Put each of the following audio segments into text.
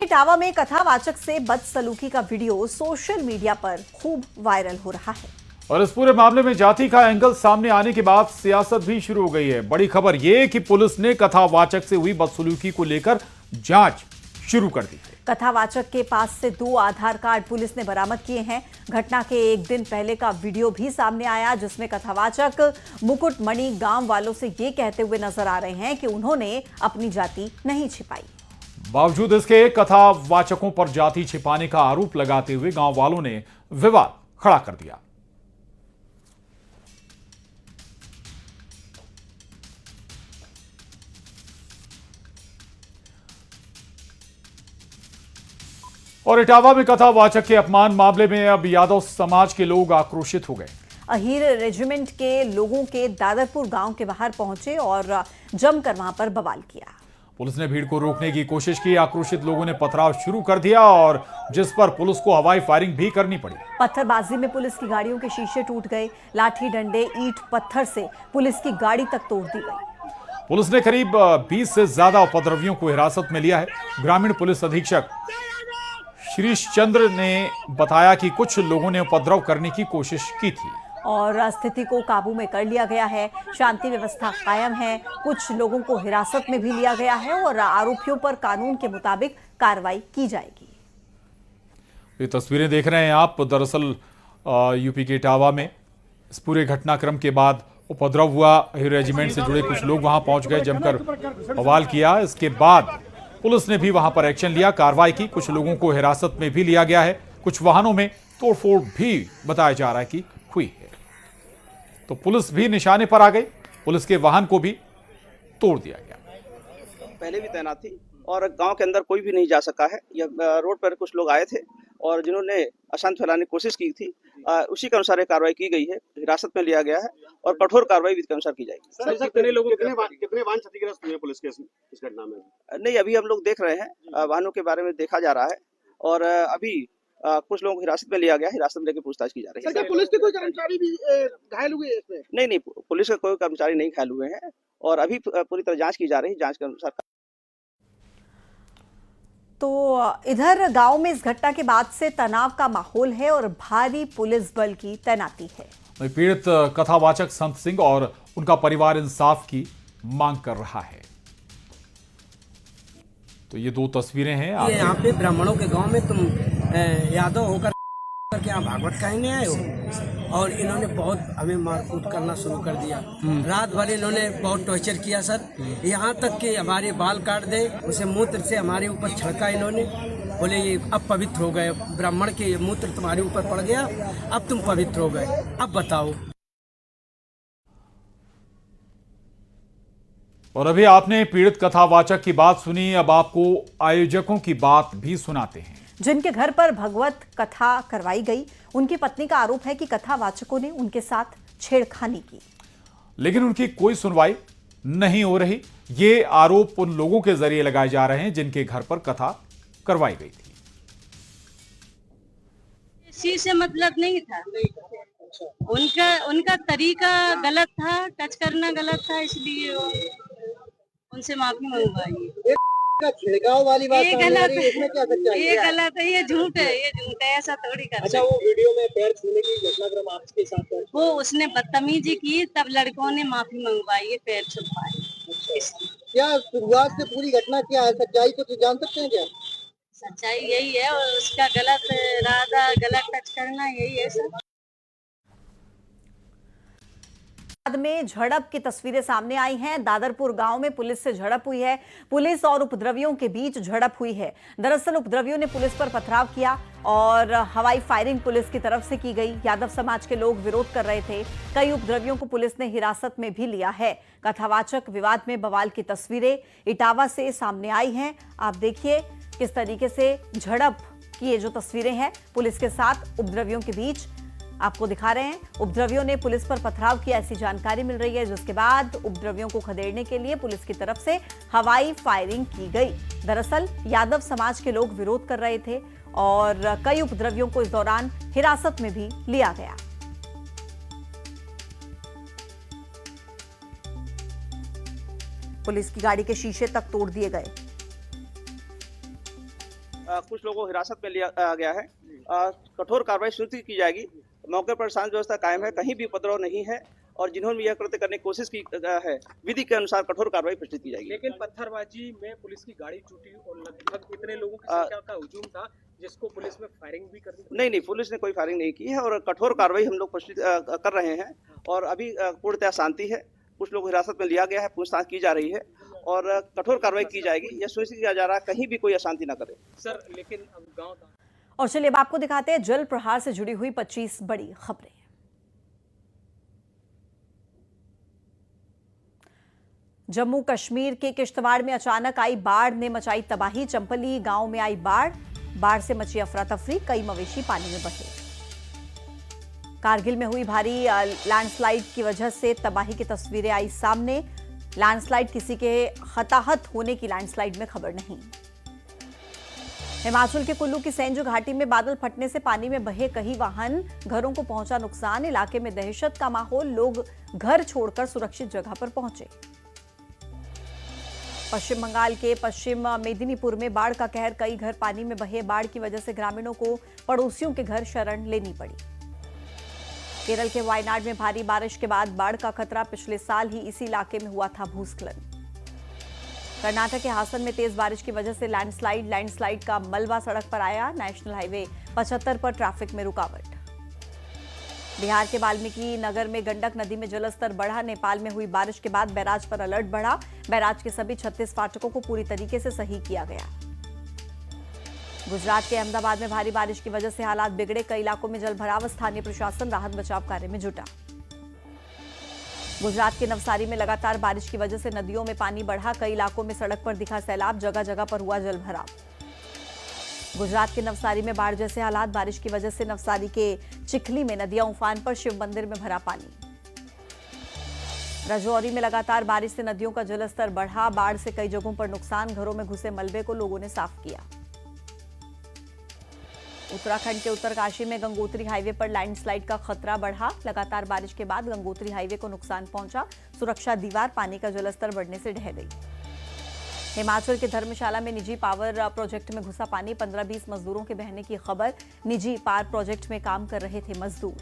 इटावा में कथावाचक से बदसलूकी का वीडियो सोशल मीडिया पर खूब वायरल हो रहा है। और इस पूरे मामले में जाति का एंगल सामने आने के बाद सियासत भी शुरू हो गई है। बड़ी खबर यह कि पुलिस ने कथावाचक से हुई बदसलूकी को लेकर जांच शुरू कर दी है। कथावाचक के पास से 2 आधार कार्ड पुलिस ने बरामद किए हैं। घटना के एक दिन पहले का वीडियो भी सामने आया, जिसमें कथावाचक मुकुटमणि गांव वालों से ये कहते हुए नजर आ रहे हैं कि उन्होंने अपनी जाति नहीं छिपाई। बावजूद इसके कथावाचकों पर जाति छिपाने का आरोप लगाते हुए गांव वालों ने विवाद खड़ा कर दिया। और इटावा में कथावाचक के अपमान मामले में अब यादव समाज के लोग आक्रोशित हो गए। अहीर रेजिमेंट के लोगों के दादरपुर गांव के बाहर पहुंचे और जमकर वहां पर बवाल किया। पुलिस ने भीड़ को रोकने की कोशिश की। आक्रोशित लोगों ने पथराव शुरू कर दिया और जिस पर पुलिस को हवाई फायरिंग भी करनी पड़ी। पत्थरबाजी में पुलिस की गाड़ियों के शीशे टूट गए। लाठी डंडे ईंट पत्थर से पुलिस की गाड़ी तक तोड़ दी गई। पुलिस ने करीब 20 से ज्यादा उपद्रवियों को हिरासत में लिया है। ग्रामीण पुलिस अधीक्षक श्रीश चंद्र ने बताया कि कुछ लोगों ने उपद्रव करने की कोशिश की थी और स्थिति को काबू में कर लिया गया है। शांति व्यवस्था कायम है। कुछ लोगों को हिरासत में भी लिया गया है और आरोपियों पर कानून के मुताबिक कार्रवाई की जाएगी। ये तस्वीरें देख रहे हैं आप। दरअसल यूपी के इटावा में इस पूरे घटनाक्रम के बाद उपद्रव हुआ। रेजिमेंट से जुड़े कुछ लोग वहां पहुंच गए, जमकर बवाल किया। इसके बाद पुलिस ने भी वहां पर एक्शन लिया, कार्रवाई की। कुछ लोगों को हिरासत में भी लिया गया है। कुछ वाहनों में तोड़फोड़ भी बताया जा रहा है कि हुई है। तो पुलिस भी निशाने पर आ गई। पुलिस के वाहन को भी तोड़ दिया गया। पहले भी तैनात थी और गांव के अंदर कोई भी नहीं जा सका है। यह रोड पर कुछ लोग आए थे और जिन्होंने अशांति फैलाने की कोशिश की थी, उसी के अनुसार कार्रवाई की गई है। हिरासत में लिया गया है और कठोर कार्रवाई विधि के अनुसार की जाएगी। सर, कितने वाहन क्षतिग्रस्त हुए पुलिस के इस घटना में? नहीं, अभी हम लोग देख रहे हैं। वाहनों के बारे में देखा जा रहा है और अभी कुछ लोगों को हिरासत में लिया गया है। हिरासत में लेकर पूछताछ की जा रही है। सर, पुलिस के कोई कर्मचारी भी घायल हुए इसमें? नहीं, पुलिस के कोई कर्मचारी नहीं घायल हुए हैं और अभी पूरी तरह जांच की जा रही है। जांच के अनुसार। तो इधर गांव में इस घटना के बाद से तनाव का माहौल है और भारी पुलिस बल की तैनाती है। पीड़ित कथावाचक संत सिंह और उनका परिवार इंसाफ की मांग कर रहा है। तो ये 2 तस्वीरें हैं। ये यहाँ पे ब्राह्मणों के गांव में तुम यादव होकर के यहाँ भागवत कहने आए हो और इन्होंने बहुत हमें मारकूट करना शुरू कर दिया। रात भर इन्होंने बहुत टॉर्चर किया सर, यहाँ तक कि हमारे बाल काट दे, उसे मूत्र से हमारे ऊपर छिड़का इन्होंने। बोले ये अब पवित्र हो गए, ब्राह्मण के मूत्र तुम्हारे ऊपर पड़ गया, अब तुम पवित्र हो गए, अब बताओ। और अभी आपने पीड़ित कथावाचक की बात सुनी, अब आपको आयोजकों की बात भी सुनाते हैं। जिनके घर पर भगवत कथा करवाई गई, उनकी पत्नी का आरोप है कि कथावाचकों ने उनके साथ छेड़खानी की, लेकिन उनकी कोई सुनवाई नहीं हो रही। ये आरोप उन लोगों के जरिए लगाए जा रहे हैं जिनके घर पर कथा करवाई गई थी। इसी से मतलब नहीं था। उनका तरीका गलत था, टच करना गलत था, इसलिए उनसे माफी मंगवाई। छिड़काव वाली बात ये गलत है, इसमें क्या सच्चाई है? ये गलत है, ये झूठ है, ये झूठ है, ऐसा थोड़ी कर। अच्छा, वो वीडियो में पैर छूने की घटनाक्रम आपके साथ है? वो उसने बदतमीजी की, तब लड़कों ने माफी मंगवाई, ये पैर छुपाए। क्या शुरुआत से पूरी घटना क्या है? सच्चाई को तो जान सकते हैं क्या? सच्चाई यही है और उसका गलत इरादा, गलत टच करना, यही है सर। बाद में झड़प की तस्वीरें सामने आई हैं। दादरपुर गांव में पुलिस से झड़प हुई है। पुलिस और उपद्रवियों के बीच झड़प हुई है। दरअसल उपद्रवियों ने पुलिस पर पथराव किया और हवाई फायरिंग पुलिस की तरफ से की गई। यादव समाज के लोग विरोध कर रहे थे। कई उपद्रवियों को पुलिस ने हिरासत में भी लिया है। कथावाचक विवाद में बवाल की तस्वीरें इटावा से सामने आई हैं। आप देखिए किस तरीके से झड़प की ये जो तस्वीरें हैं पुलिस के साथ उपद्रवियों के बीच आपको दिखा रहे हैं। उपद्रवियों ने पुलिस पर पथराव किया, ऐसी जानकारी मिल रही है, जिसके बाद उपद्रवियों को खदेड़ने के लिए पुलिस की तरफ से हवाई फायरिंग की गई। दरअसल यादव समाज के लोग विरोध कर रहे थे और कई उपद्रवियों को इस दौरान हिरासत में भी लिया गया। पुलिस की गाड़ी के शीशे तक तोड़ दिए गए। कुछ लोगों को हिरासत में लिया गया है। कठोर कार्रवाई सुनिश्चित की जाएगी। मौके पर शांति व्यवस्था कायम है, कहीं भी उपद्रव नहीं है और जिन्होंने यह कृत्य करने की कोशिश की है, विधि के अनुसार कठोर कार्रवाई प्रस्तुत की जाएगी। लेकिन पत्थरबाजी में पुलिस की गाड़ी टूटी और लगभग इतने लोगों की संख्या का हुजूम था जिसको पुलिस में फायरिंग भी कर दी। नहीं, पुलिस ने कोई फायरिंग नहीं की है और कठोर कार्रवाई हम लोग प्रस्तुत कर रहे हैं और अभी पूर्णतः शांति है। कुछ लोग हिरासत में लिया गया है, पूछताछ की जा रही है और कठोर कार्रवाई की जाएगी। यह सुनिश्चित किया जा रहा है कहीं भी कोई अशांति न करे। सर लेकिन अब गाँव था। और चलिए अब आपको दिखाते हैं जल प्रहार से जुड़ी हुई 25 बड़ी खबरें। जम्मू कश्मीर के किश्तवाड़ में अचानक आई बाढ़ ने मचाई तबाही। चंपली गांव में आई बाढ़ से मची अफरा तफरी, कई मवेशी पानी में बहे। कारगिल में हुई भारी लैंडस्लाइड की वजह से तबाही की तस्वीरें आई सामने। लैंडस्लाइड, किसी के हताहत होने की लैंडस्लाइड में खबर नहीं। हिमाचल के कुल्लू की सेंजो घाटी में बादल फटने से पानी में बहे कई वाहन, घरों को पहुंचा नुकसान। इलाके में दहशत का माहौल, लोग घर छोड़कर सुरक्षित जगह पर पहुंचे। पश्चिम बंगाल के पश्चिम मेदिनीपुर में बाढ़ का कहर, कई घर पानी में बहे। बाढ़ की वजह से ग्रामीणों को पड़ोसियों के घर शरण लेनी पड़ी। केरल के वायनाड में भारी बारिश के बाद बाढ़ का खतरा, पिछले साल ही इसी इलाके में हुआ था भूस्खलन। कर्नाटक के हासन में तेज बारिश की वजह से लैंडस्लाइड का मलबा सड़क पर आया। नेशनल हाईवे 75 पर ट्रैफिक में रुकावट। बिहार के वाल्मीकि नगर में गंडक नदी में जलस्तर बढ़ा। नेपाल में हुई बारिश के बाद बैराज पर अलर्ट बढ़ा। बैराज के सभी 36 फाटकों को पूरी तरीके से सही किया गया। गुजरात के अहमदाबाद में भारी बारिश की वजह से हालात बिगड़े, कई इलाकों में जलभराव। स्थानीय प्रशासन राहत बचाव कार्य में जुटा। गुजरात के नवसारी में लगातार बारिश की वजह से नदियों में पानी बढ़ा, कई इलाकों में सड़क पर दिखा सैलाब, जगह जगह पर हुआ जलभराव। गुजरात के नवसारी में बाढ़ जैसे हालात, बारिश की वजह से नवसारी के चिखली में नदियां उफान पर, शिव मंदिर में भरा पानी। राजौरी में लगातार बारिश से नदियों का जलस्तर बढ़ा, बाढ़ से कई जगहों पर नुकसान, घरों में घुसे मलबे को लोगों ने साफ किया। उत्तराखंड के उत्तरकाशी में गंगोत्री हाईवे पर लैंडस्लाइड का खतरा बढ़ा। लगातार बारिश के बाद गंगोत्री हाईवे को नुकसान पहुंचा, सुरक्षा दीवार पानी का जलस्तर बढ़ने से ढह गई। हिमाचल के धर्मशाला में निजी पावर प्रोजेक्ट में घुसा पानी, 15-20 मजदूरों के बहने की खबर। निजी पावर प्रोजेक्ट में काम कर रहे थे मजदूर।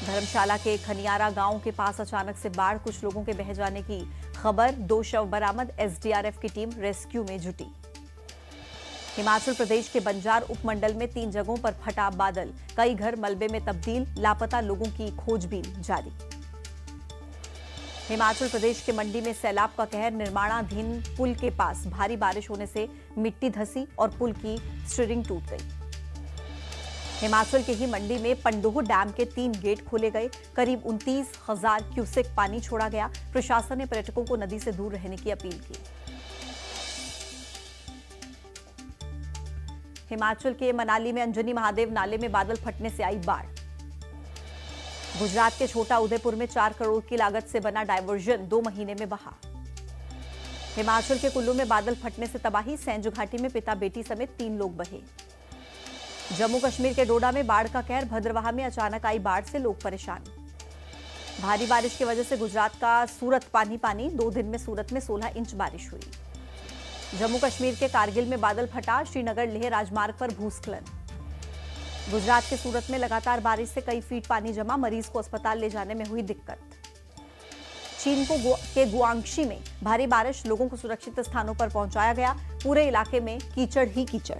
धर्मशाला के खनियारा गांव के पास अचानक से बाढ़, कुछ लोगों के बह जाने की खबर। 2 शव बरामद, एसडीआरएफ की टीम रेस्क्यू में जुटी। हिमाचल प्रदेश के बंजार उपमंडल में 3 जगहों पर फटा बादल, कई घर मलबे में तब्दील, लापता लोगों की खोजबीन जारी। हिमाचल प्रदेश के मंडी में सैलाब का कहर, निर्माणाधीन पुल के पास भारी बारिश होने से मिट्टी धसी और पुल की स्टीयरिंग टूट गई। हिमाचल के ही मंडी में पंडोह डैम के 3 गेट खोले गए, करीब 29,000 क्यूसेक पानी छोड़ा गया। प्रशासन ने पर्यटकों को नदी से दूर रहने की अपील की। हिमाचल के मनाली में अंजनी महादेव नाले में बादल फटने से आई बाढ़। गुजरात के छोटा उदयपुर में 4 करोड़ की लागत से बना डायवर्जन 2 महीने में बहा। हिमाचल के कुल्लू में बादल फटने से तबाही, सेंजो घाटी में पिता बेटी समेत 3 लोग बहे। जम्मू कश्मीर के डोडा में बाढ़ का कहर, भद्रवाह में अचानक आई बाढ़ से लोग परेशान। भारी बारिश की वजह से गुजरात का सूरत पानी, 2 दिन में सूरत में 16 इंच बारिश हुई। जम्मू कश्मीर के कारगिल में बादल फटा, श्रीनगर लेह राजमार्ग पर भूस्खलन। गुजरात के सूरत में लगातार बारिश से कई फीट पानी जमा, मरीज को अस्पताल ले जाने में हुई दिक्कत। चीन के गुआंगशी में भारी बारिश, लोगों को सुरक्षित स्थानों पर पहुंचाया गया, पूरे इलाके में कीचड़ ही कीचड़।